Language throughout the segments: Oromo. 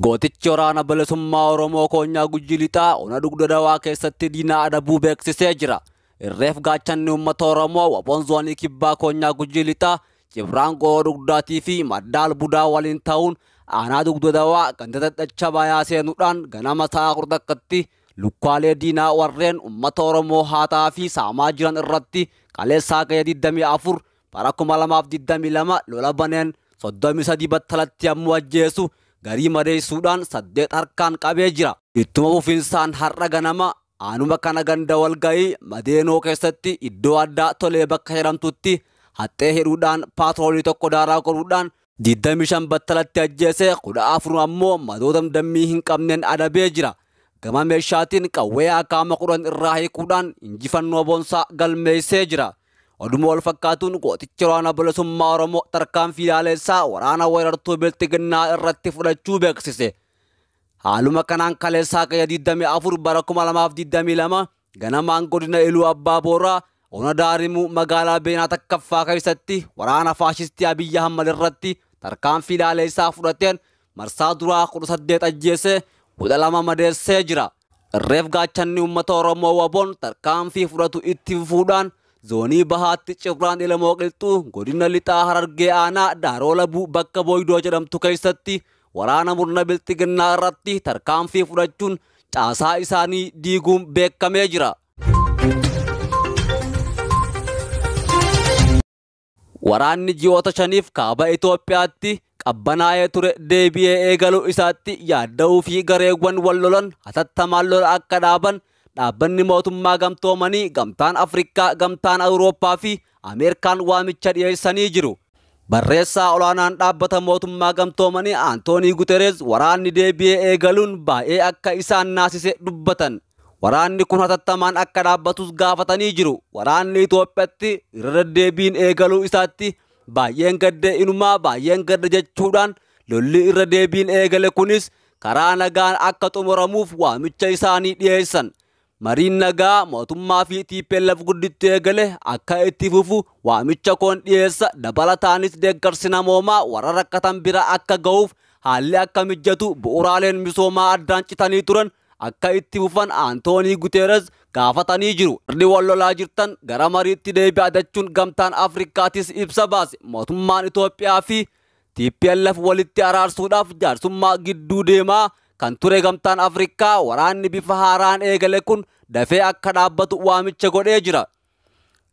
Gootichi waraana bilisummaa Oromoo Koonyaa Gujii Lixaa ona dugda dawaa keessatti diina adabuu beeksisee jira. Irreef gaachanni uummata Oromoo waboon zoonii kibbaa Koonyaa Gujii Lixaa Cibraan Qoroo Dugdaatii fi Maddaal Budaa waliin ta'uun aanaa dugda dawaa ganda dadhacha bayaa seenuudhaan ganama sa'a 10tti lukkaalee diinaa warreen uummata Oromoo haataa fi saamaa jiran irratti qaleessaa gaya 24 bara 2022 lola baneen 33 battalatti yommuu ajjeesu garii madeessuudhaan 8 harkaan qabee jira. Ittuma fufinsaan har'a ganama aanuma kana ganda walga'ii Madeenoo keessatti iddoo addaa tolee bakka jedhamtutti haxxee hidhuudhaan paatroolii tokko daaraa godhuudhaan 25 battalatti ajjeese 14 ammoo madoota dammii hin qabneen adabee jira. Gama meeshaatiin qawwee akaama 10 irraa hiikuudhaan injifannoo boonsaa galmeessee jira. Oduma wal fakkaatuun gootichi waraana bilisummaa Oromoo tarkaanfii ilaaleessaa waraana weerartuu Bilxiginnaa irratti fudhachuu beeksise. Haaluma kanaan kaleessaa gaya 24 bara 2022 ganamaan godina Iluu Abbaa Booraa ona Daarimuu magaalaa Beenaa Takkaffaa keessatti waraana faashistii Abiyyi Ahmad irratti tarkaanfii ilaaleessaa fudhateen marsaa duraa 18 ajjeesee 12 madeessee jira. Irreef gaachanni uummata Oromoo waboon tarkaanfii fudhatu itti fufuudhaan zoonii bahaatti Cibraan Ilmoo Qilxuu godina Lixaa Harargee aanaa Daaroo Labuu bakka Booydoo jedhamtu keessatti waraana murna Bilxiginnaa irratti tarkaanfii fudhachuun caasaa isaanii diiguun beekamee jira. Waraanni ji'oota 5 kaaba Itoophiyaatti qabbanaa'ee ture deebi'ee eegaluu isaatti yaadda'uu fi gareewwan wal lolan hatattamaan lola akka dhaaban dhaabbanni mootummaa gamtoomanii gamtaan Afrikaa, gamtaan Awurooppaa fi Ameerikaan waamicha dhiyeessanii jiru. Barreessaa olaanaan dhaabbata mootummaa gamtoomanii Antoonii Guterees waraanni deebi'ee eegaluun baay'ee akka isaan naasise dubbatan. Waraanni kun hatattamaan akka dhaabbatus gaafatanii jiru. Waraanni Itoophiyaatti irra deddeebiin eegaluu isaatti baay'een gadde inumaa baay'een gadda jechuudhaan lolli irra deebiin eegale kunis karaa nagaan akka xumuramuuf waamicha isaanii dhiyeessan. Mariin nagaa mootummaa fi TPLF gudditti eegale akka itti fufu waamicha koon dhiyeessa. Dabalataanis deeggarsi namoomaa warra rakkatan bira akka ga'uuf haalli akka mijjatu bu'uuraaleen misoomaa addaan citanii turan akka itti fufan Antoonii Guteeres gaafatanii jiru. Warri wal lolaa jirtan gara mariitti deebi'aa jechuun gamtaan Afrikaatis ibsa baase. Mootummaan Itoophiyaa fi TPLF walitti araarsuudhaaf jaarsummaa gidduu deemaa kan ture gamtaan Afrikaa waraanni bifa haaraan eegale kun dafee akka dhaabbatu waamicha godhee jira.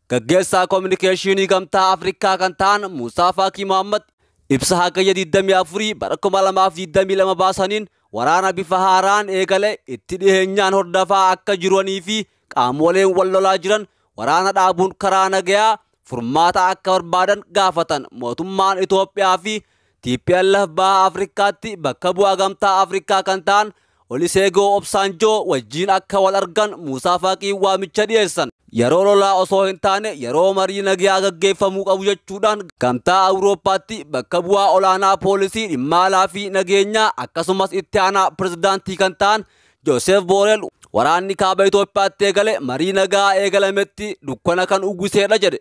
Gaggeessaa kominikeeshinii gamtaa Afrikaa kan ta'an Muusaa Faakii Mohammad ibsa hagayya 24 bara 2022 baasaniin waraana bifa haaraan eegale itti dhiheenyaan hordofaa akka jiranii fi qaamoleen wal lolaa jiran waraana dhaabuun karaa nagayaa furmaata akka barbaadan gaafatan. Mootummaan Itoophiyaa fi TPLF baha Afrikaatti bakka bu'aa gamtaa Afrikaa kan ta'an Olusegun Obasanjoo wajjin akka wal argan Muusaa Faaqii waamicha dhiyeessan. Yeroo lolaa osoo hin taane yeroo marii nagayaa gaggeeffamuu qabu jechuudhaan gamtaa Awurooppaatti bakka bu'aa olaanaa poolisii dhimma alaa fi nageenyaa akkasumas itti aanaa pirezidaantii kan ta'an Joosef Booreel waraanni kaaba Itoophiyaatti eegale marii nagaa eegalametti dukkana kan uwwiseedha jedhe.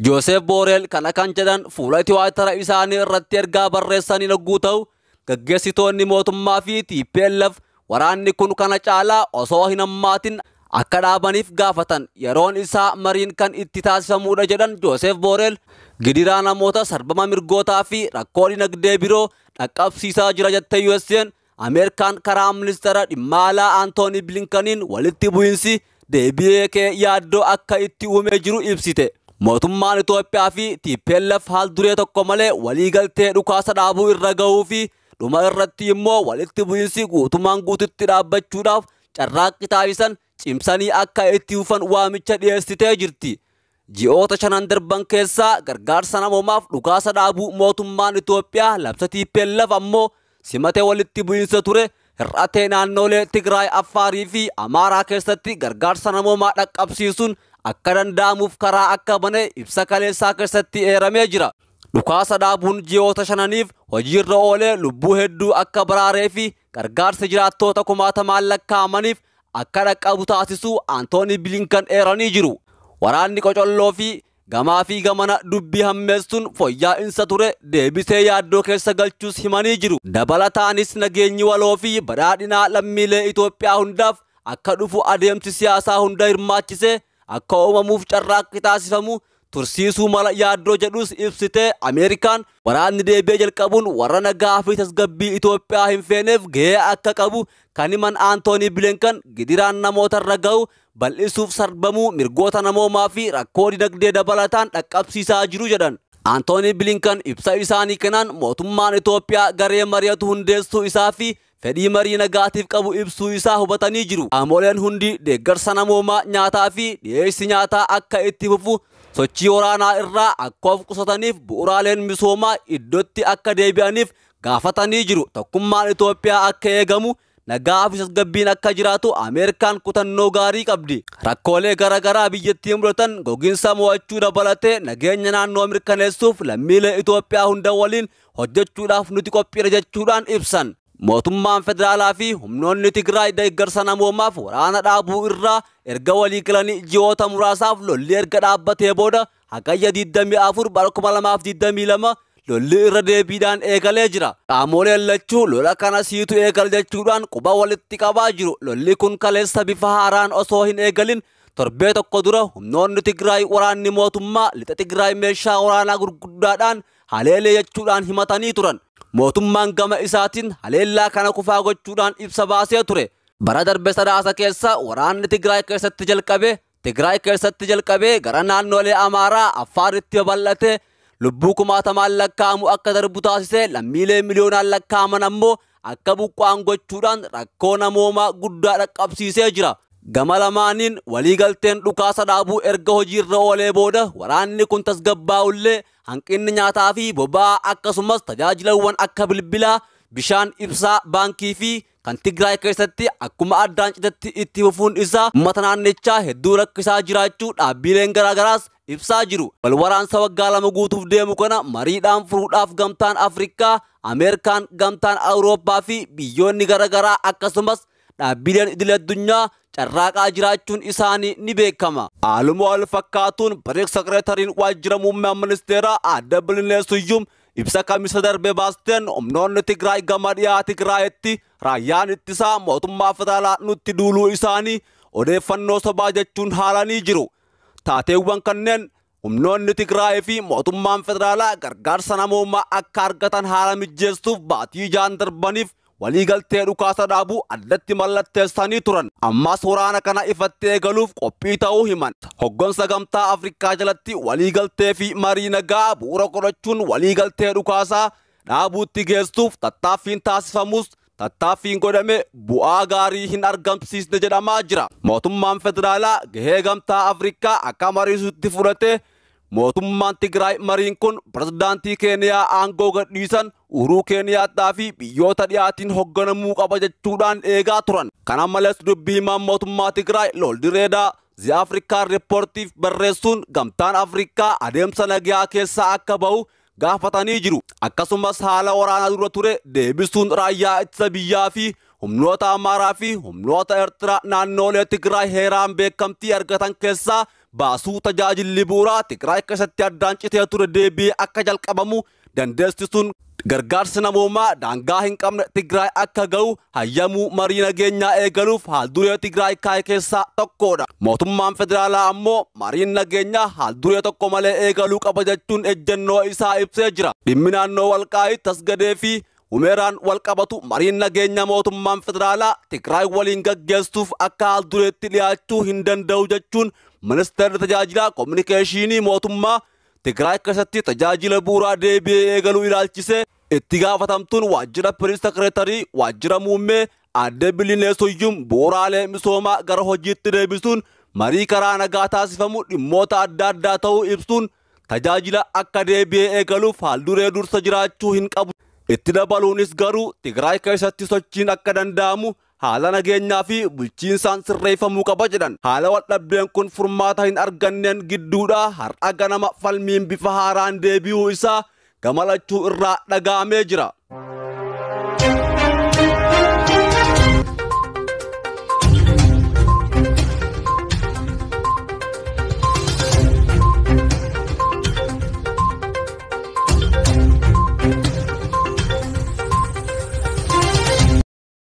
Joosef Booreel kana kan jedhan fuula Tiwiitara isaanii irratti ergaa barreessanii nagguu ta'u gaggeessitoonni mootummaa fi TPLF waraanni kun kana caalaa osoo hin hammaatin akka dhaabaniif gaafatan. Yeroon isaa mariin kan itti taasifamuudha jedhan Joosef Booreel gidiraa namoota sarbama mirgootaa fi rakkoo dinagdee biroo dhaqqabsiisaa jira jette USA'n Ameerikaan karaa ministeera dhimma alaa Antoonii Bilinkaniin walitti bu'insi deebi'ee kee yaaddoo akka itti uumee jiru ibsite. Mootummaan Itoophiyaa fi TPLF haal duree tokko malee walii galtee dhukaasa dhaabuu irra ga'uu fi dhuma irratti immoo walitti bu'insi guutumaan guututti dhaabbachuudhaaf carraaqqii taasisan cimsanii akka itti fufan waamicha dhiyeessitee jirti. Ji'oota 5 darban keessaa gargaarsa namoomaaf dhukaasa dhaabuu mootummaan Itoophiyaa labsa TPLF ammoo simate walitti bu'insa ture hir'atee naannolee Tigraay, Affaarii fi Amaaraa keessatti gargaarsa namoomaa dhaqqabsiisuun akka danda'amuuf karaa akka bane ibsa kaleessaa keessatti eeramee jira. Dhukaasa dhaabuun ji'oota 5 hojiirra oolee lubbuu hedduu akka baraaree fi gargaarsa jiraattoota kumaatamaan lakkaa'amaniif akka dhaqqabu taasisuu Antooni Bilinkan eeranii jiru. Waraanni qocolloo fi gamaa fi gamana dubbii hammeessuun fooyya'insa ture deebisee yaaddoo keessa galchuus himanii jiru. Dabalataanis nageenyi waloo fi badhaadhinaa lammiilee Itoophiyaa hundaaf akka dhufu adeemsi siyaasaa hunda hirmaachisee akka uumamuuf carraaqqii taasifamu tursiisuu mala yaaddoo jedhus ibsitee Ameerikaan waraanni deebi'ee jalqabuun warra nagaa fi tasgabbii Itoophiyaa hin feeneef gahee akka qabu kan himan Antooni Bilinkan gidiraan namoota irra ga'u bal'isuuf sarbamuu mirgoota namoomaa fi rakkoo dinagdee dabalataan dhaqqabsiisaa jiru jedhan. Antooni Bilinkan ibsa isaanii kanaan mootummaan Itoophiyaa garee mari'atu hundeessuu isaa fi fedhii marii nagaatiif qabu ibsuu isaa hubatanii jiru. Qaamoleen hundi deeggarsa namoomaa nyaataa fi dhiyeessi nyaataa akka itti fufu sochii waraanaa irraa akka of qusataniif bu'uuraaleen misoomaa iddootti akka deebi'aniif gaafatanii jiru. Tokkummaan Itoophiyaa akka eegamu nagaa fi tasgabbiin akka jiraatu Ameerikaan kutannoo gaarii qabdi. Rakkoolee garaagaraa biyyattii mudatan gogiinsa mo'achuu dabalatee nageenya naannoo mirkaneessuuf lammiilee Itoophiyaa hunda waliin hojjechuudhaaf nuti qophiidha jechuudhaan ibsan. Mootummaan federaalaa fi humnoonni Tigraay deeggarsa namoomaaf waraana dhaabuu irraa erga walii galanii ji'oota muraasaaf lolli erga dhaabbatee booda hagayya 24 bara 2022 lolli irra deebiidhaan eegalee jira. Qaamoleen lachuu lola kana siitu eegal jechuudhaan quba walitti qabaa jiru. Lolli kun kaleessa bifa haaraan osoo hin eegalin torbee tokko dura humnoonni Tigraay waraanni mootummaa lixa Tigraay meeshaa waraanaa gurguddaadhaan haleelee jechuudhaan himatanii turan. Mootummaan gama isaatiin haleellaa kana kufaa gochuudhaan ibsa baasee ture. Bara darbe sadaasa keessa waraanni Tigraay keessatti jalqabee gara naannolee Amaaraa Affaaritti babal'atee lubbuu kumaatamaan lakkaa'amu akka darbu taasisee lammiilee miliyoonaan lakkaa'aman ammoo akka buqqa'an gochuudhaan rakkoo namoomaa guddaa dhaqqabsiisee jira. Gama lamaaniin waliigalteen dhukaasa dhaabuu erga hojiirra oolee booda waraanni kun tasgabbaa'ullee hanqinni nyaataa fi boba'aa akkasumas tajaajilawwan akka bilbilaa, bishaan, ibsaa, baankii fi kan Tigraay keessatti akkuma addaan citetti itti fufuun isaa uummata naannichaa hedduu rakkisaa jiraachuu dhaabbileen garaagaraas ibsaa jiru. Wal waraansa waggaa 2 guutuuf deemu kana mariidhaan furuudhaaf gamtaan Afrikaa, Ameerikaan, gamtaan Awurooppaa fi biyyoonni garaagaraa akkasumas dhaabbileen idilee addunyaa carraaqaa jiraachuun isaanii ni beekama. Haaluma wal fakkaatuun Pirees Sekreetariin waajjira muummee ministeeraa Aadde Biliinee Suyyum ibsa kamisa darbe baasteen humnoonni Tigraay gama dhiyaa Tigraayitti raayyaan ittisaa mootummaa federaalaa nutti duuluu isaanii odeeffannoo sobaa jechuun haalanii jiru. Taateewwan kanneen humnoonni Tigraay fi mootummaan federaalaa gargaarsa namoomaa akka argatan haala mijeessuuf baatii 6 darbaniif waliigaltee dhukaasa dhaabuu addatti mallatteessanii turan. Ammas waraana kana ifatti eegaluuf qophii ta'uu himan. Hoggansa gamtaa Afrikaa jalatti waliigaltee fi marii nagaa bu'uura godhachuun waliigaltee dhukaasaa dhaabuutti geessuuf tattaaffiin taasifamus tattaaffiin godhame bu'aa gaarii hin argamsiisne jedhamaa jira. Mootummaan federaalaa gahee gamtaa Afrikaa akka mariisutti fudhate. Mootummaan Tigraay mariin kun pirezidaantii Keeniyaa aangoo gadhiisan Uhuruu Keeniyaattaa fi biyyoota dhiyaatiin hoogganamuu qaba jechuudhaan eegaa turan. Kana malees dubbii himaan mootummaa Tigraay Looldireedaa The African Reportiif barreessuun gamtaan Afrikaa adeemsa nagaa keessaa akka bahu gaafatanii jiru. Akkasumas haala waraanaa dura ture deebisuun raayyaa ittisa biyyaa fi humnoota Amaaraa fi humnoota Eertiraa naannoolee Tigraay heeraan beekamtii argatan keessaa baasuu tajaajilli bu'uuraa Tigraay keessatti addaan citee ture deebi'ee akka jalqabamu dandeessisuun gargaarsi namoomaa daangaa hin qabne Tigraay akka ga'u hayyamuu marii nageenyaa eegaluuf haalduree Tigraay kaa'e keessaa tokkodha. Mootummaan federaalaa ammoo mariin nageenyaa haalduree tokko malee eegaluu qaba jechuun ejjennoo isaa ibsee jira. Dhimmi naannoo Walqaayit Tasgadee fi Humeeraan wal qabatu mariin nageenya mootummaan federaalaa Tigraay waliin gaggeessuuf akka haaldureetti dhiyaachuu hin danda'u jechuun Ministeerri tajaajila kominikeeshinii mootummaa Tigraay keessatti tajaajila bu'uuraa deebi'ee eegaluu ilaalchisee itti gaafatamtuun waajjira Pirees Sekreetarii waajjira muummee Aadde Biliinee Suyyum bu'uuraalee misoomaa gara hojiitti deebisuun marii karaa nagaa taasifamu dhimmoota adda addaa ta'uu ibsuun tajaajila akka deebi'ee eegaluuf haalduree dursa jiraachuu hin qabu. Itti dabaluunis garuu Tigraay keessatti sochiin akka danda'amu haala nageenyaa fi bulchiinsaan sirreeffamuu qaba jedhan. Haala waldhabdeen kun furmaata hin arganneen gidduudha har'a ganama falmiin bifa haaraan deebi'uu isaa gamalachuu irraa dhaga'amee jira.